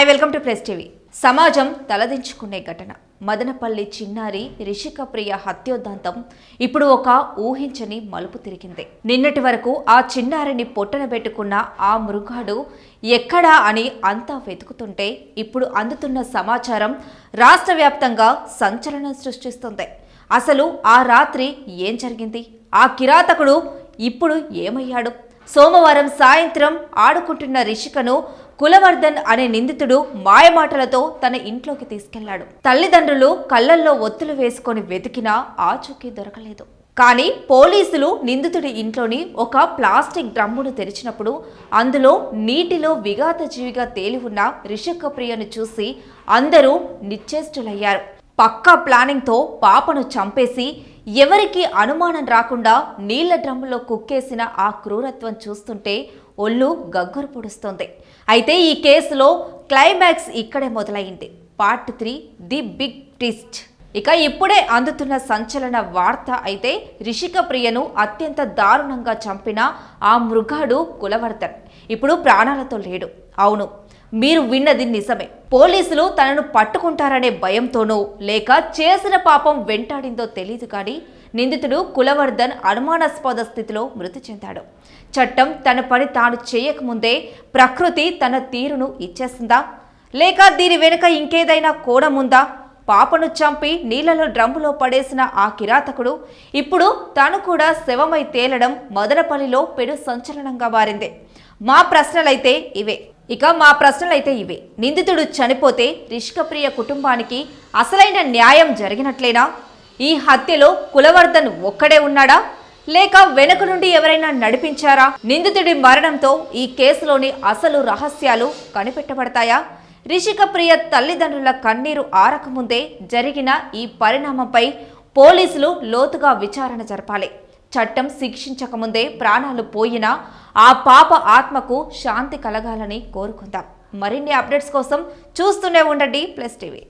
Hi welcome to press TV. సమాజం తలదించుకునే ఘటన మదనపల్లి చిన్నారి రిషిక ప్రియ హత్యోదంతం ఇప్పుడు ఒక ఊహించని మలుపు తిరిగింది. నిన్నటి వరకు ఆ చిన్నారిని పొట్టన పెట్టుకున్న ఆ మృగాడు ఎక్కడా అని అంతా వెతుకుతుంటే ఇప్పుడు అందుతున్న సమాచారం రాష్ట్ర వ్యాప్తంగా సంచలనం సృష్టిస్తుంది. అసలు ఆ రాత్రి ఏం జరిగింది? ఆ కిరాతకుడు ఇప్పుడు ఏమయ్యాడు? సోమవారం సాయంత్రం ఆడుకుంటున్న రిషికను కులవర్ధన్ అనే నిందితుడు మాయమాటలతో తన ఇంట్లోకి తీసుకెళ్లాడు. తల్లిదండ్రులు కళ్లల్లో ఒత్తులు వేసుకొని వెతికినా ఆచూకీ దొరకలేదు. కానీ పోలీసులు నిందితుడి ఇంట్లోని ఒక ప్లాస్టిక్ డ్రమ్మును తెరిచినప్పుడు అందులో నీటిలో విఘాత జీవిగా తేలి ఉన్న రిషిక ప్రియను చూసి అందరూ నిశ్చేష్టులయ్యారు. పక్కా ప్లానింగ్తో పాపను చంపేసి ఎవరికి అనుమానం రాకుండా నీళ్ల డ్రమ్ములో కుక్కేసిన ఆ క్రూరత్వం చూస్తుంటే ఒళ్ళు గగ్గరు పొడుస్తోంది. అయితే ఈ కేసులో క్లైమాక్స్ ఇక్కడే మొదలైంది. Part 3 the big twist. ఇక ఇప్పుడే అందుతున్న సంచలన వార్త అయితే రిషిక ప్రియను అత్యంత దారుణంగా చంపిన ఆ మృగాడు కులవర్ధన్ ఇప్పుడు ప్రాణాలతో లేడు. అవును, మీరు విన్నది నిజమే. పోలీసులు తనను పట్టుకుంటారనే భయంతోనో లేక చేసిన పాపం వెంటాడిందో తెలియదు కానీ నిందితుడు కులవర్ధన్ అనుమానాస్పద స్థితిలో మృతి చెందాడు. చట్టం తన పని తాను చేయకముందే ప్రకృతి తన తీరును ఇచ్చేసిందా? లేక దీని వెనుక ఇంకేదైనా కోణముందా? పాపను చంపి నీళ్లలో డ్రమ్ములో పడేసిన ఆ కిరాతకుడు ఇప్పుడు తను కూడా శవమై తేలడం మదనపల్లిలో పెను సంచలనంగా మారింది. మా ప్రశ్నలైతే ఇవే. నిందితుడు చనిపోతే రిషిక ప్రియ కుటుంబానికి అసలైన న్యాయం జరిగినట్లేనా? ఈ హత్యలో కులవర్ధన్ ఒక్కడే ఉన్నాడా? లేక వెనుక నుండి ఎవరైనా నడిపించారా? నిందితుడి మరణంతో ఈ కేసులోని అసలు రహస్యాలు కనిపెట్టబడతాయా? రిషిక ప్రియ తల్లిదండ్రుల కన్నీరు ఆరకముందే జరిగిన ఈ పరిణామంపై పోలీసులు లోతుగా విచారణ జరపాలి. చట్టం శిక్షించకముందే ప్రాణాలు పోయినా ఆ పాప ఆత్మకు శాంతి కలగాలని కోరుకుందాం. మరిన్ని అప్డేట్స్ కోసం చూస్తూనే ఉండండి ప్లస్ టీవీ.